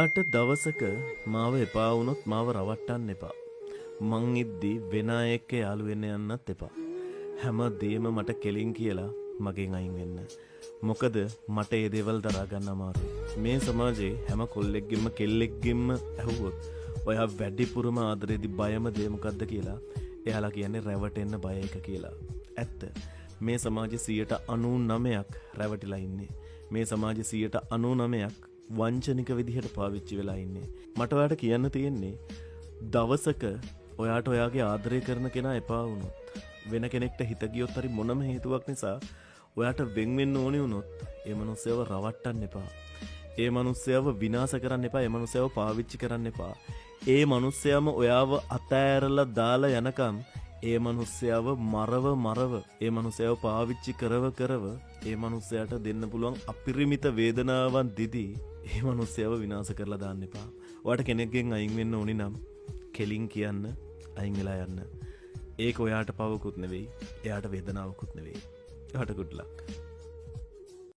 ඔයාට දවසක මාව එපා වුණොත් මාව රවට්ටන්න එපා. මං ඉද්දි වෙන එක්ක යාළු වෙන්න යන්නත් එපා. හැමදේම මට කෙලින් කියලා මගෙන් අයින් වෙන්න. මොකද මට ඒ දේවල් දරා ගන්න අමාරුයි. මේ සමාජයේ හැම කොල්ලෙක්ගෙම කෙල්ලෙක්ගෙම ඇහුවොත් ඔයා වැඩිපුරම ආදරේදි බයම දේ මොකද්ද කියලා එයාලා කියන්නේ රැවටෙන්න බය එක කියලා. ඇත්ත. මේ සමාජයේ 99% රැවටිලා ඉන්නේ. මේ සමාජයේ 99% වංචනික විදිහට පාවිච්චි වෙලා ඉන්නේ. මට ඔයාට කියන්න තියෙන්නේ දවසක ඔයාට ඔයාගේ ආදරය කරන කෙනා එපා වුණොත් වෙන කෙනෙක්ට හිත ගියොත් හරි මොනම හේතුවක් නිසා ඔයාට වෙන් වෙන්න ඕනේ වුණොත් ඒ මනුස්සයව රවට්ටන්න එපා. ඒ මනුස්සයව විනාශ කරන්න එපා. ඒ මනුස්සයව පාවිච්චි කරන්න එපා. ඒ මනුස්සයම ඔයාව අතෑරලා දාලා යනකම් ඒ මනුස්සයව මරව ඒ මනුස්සයව පාවිච්චි කරව ඒ මනුස්සයාට දෙන්න පුළුවන් අපිරිමිත වේදනාවන් දිදී ඒ මනුස්සයව විනාශ කරලා දාන්න එපා. ඔයාට කෙනෙක්ගෙන් අයින් වෙන්න ඕනි නම් කෙලින් කියන්න අයින් වෙලා යන්න. ඒක ඔයාට පවකුත් නෙවෙයි, එයාට වේදනාවකුත් නෙවෙයි. ඔයාට good luck.